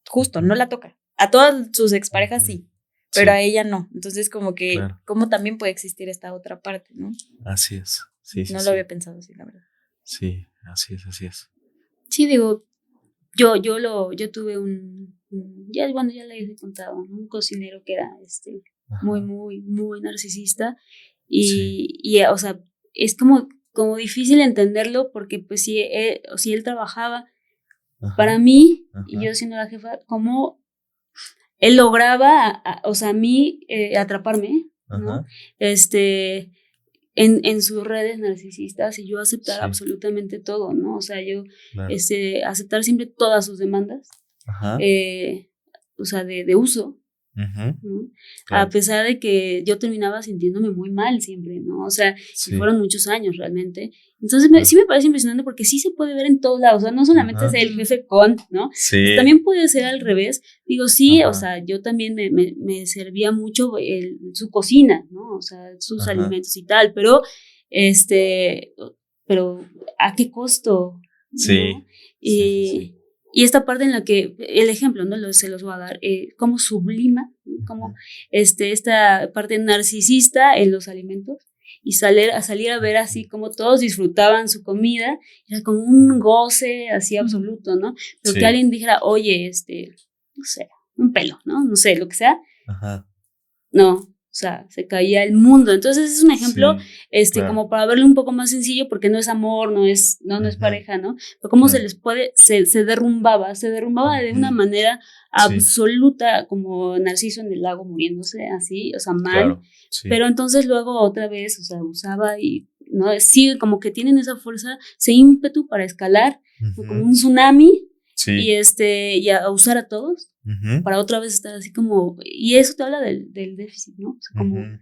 justo, no la toca. A todas sus exparejas sí, pero a ella no. Entonces, como que, ¿cómo también puede existir esta otra parte, no? Así es. Sí, sí, No sí. lo había pensado así, la verdad. Sí, así es, así es. Sí, digo, yo tuve ya le he contado, ¿no? Un cocinero que era muy, muy, muy narcisista y, o sea, es como difícil entenderlo porque pues si él trabajaba para mí y yo siendo la jefa, como él lograba, o sea, a mí atraparme, ¿no? En sus redes narcisistas y yo aceptar absolutamente todo, ¿no? O sea, yo aceptar siempre todas sus demandas, o sea, de uso, ¿no? Claro. A pesar de que yo terminaba sintiéndome muy mal siempre, ¿no? O sea, fueron muchos años realmente. Entonces sí me parece impresionante porque sí se puede ver en todos lados, o sea, no solamente es el jefe ¿no? Sí. También puede ser al revés. Digo, sí, o sea, yo también me servía mucho su cocina, ¿no? O sea, sus alimentos y tal, pero pero ¿a qué costo? Sí. ¿No? Y esta parte en la que, el ejemplo, ¿no? Se los voy a dar, cómo sublima, ¿no? Cómo esta parte narcisista en los alimentos y salir a ver así como todos disfrutaban su comida, era como un goce así absoluto, ¿no? Pero que alguien dijera, oye, no sé, un pelo, ¿no? No sé, lo que sea. No. O sea, se caía el mundo. Entonces es un ejemplo, claro, como para verlo un poco más sencillo, porque no es amor, no es pareja, ¿no? Pero cómo se les puede, se derrumbaba de una manera absoluta, como Narciso en el lago muriéndose, así, o sea, mal. Claro, pero entonces luego otra vez, o sea, usaba y, ¿no? Sí, como que tienen esa fuerza, ese ímpetu para escalar, ¿no? Como un tsunami. Y a usar a todos para otra vez estar así como, y eso te habla del déficit, ¿no? O sea,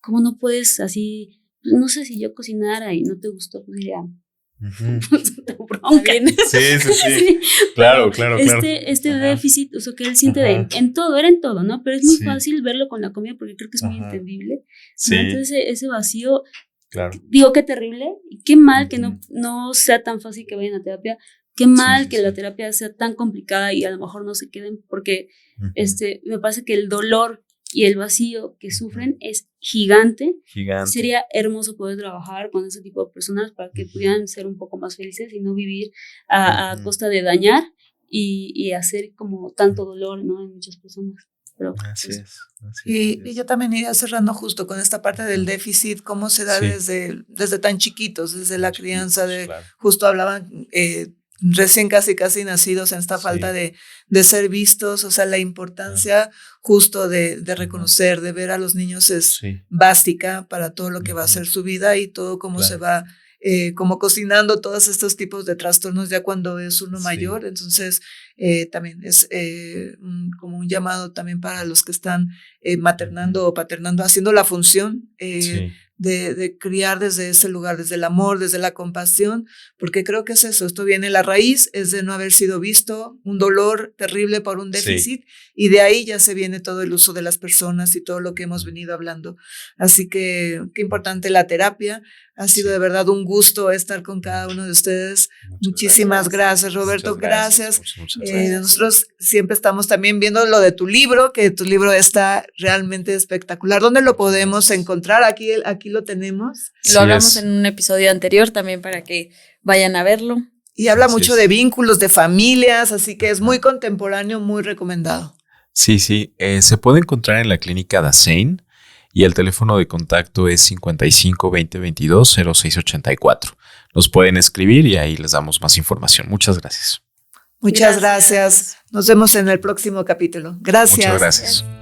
como no puedes así, no sé, si yo cocinara y no te gustó, pues diría, te bronca. Sí. Claro. Déficit, o sea, que él siente en todo, era en todo, ¿no? Pero es muy fácil verlo con la comida porque creo que es muy entendible. ¿No? Entonces ese vacío, digo, qué terrible y qué mal que no sea tan fácil que vayan a terapia. Qué mal que la terapia sea tan complicada y a lo mejor no se queden porque me parece que el dolor y el vacío que sufren es gigante. Sería hermoso poder trabajar con ese tipo de personas para que pudieran ser un poco más felices y no vivir a costa de dañar y hacer como tanto dolor, ¿no? En muchas personas. Pero, así es. Y yo también iría cerrando justo con esta parte del déficit, cómo se da desde tan chiquitos, desde la crianza, justo hablaban recién casi nacidos en esta falta de ser vistos, o sea, la importancia justo de reconocer, de ver a los niños es básica para todo lo que va a ser su vida y todo cómo se va como cocinando todos estos tipos de trastornos ya cuando es uno mayor. Entonces también es como un llamado también para los que están maternando o paternando, haciendo la función de criar desde ese lugar, desde el amor, desde la compasión, porque creo que es eso, esto viene, la raíz es de no haber sido visto, un dolor terrible por un déficit, y de ahí ya se viene todo el uso de las personas y todo lo que hemos venido hablando. Así que qué importante la terapia, ha sido de verdad un gusto estar con cada uno de ustedes. Muchísimas gracias, Roberto, gracias. Nosotros siempre estamos también viendo lo de tu libro, que tu libro está realmente espectacular. ¿Dónde lo podemos encontrar? Aquí lo tenemos. Lo hablamos en un episodio anterior también para que vayan a verlo. Y habla mucho de vínculos, de familias, así que es muy contemporáneo, muy recomendado. Sí, se puede encontrar en la clínica Dasein y el teléfono de contacto es 55 20 22 06 84. Nos pueden escribir y ahí les damos más información. Muchas gracias. Muchas gracias. Nos vemos en el próximo capítulo. Gracias. Muchas gracias.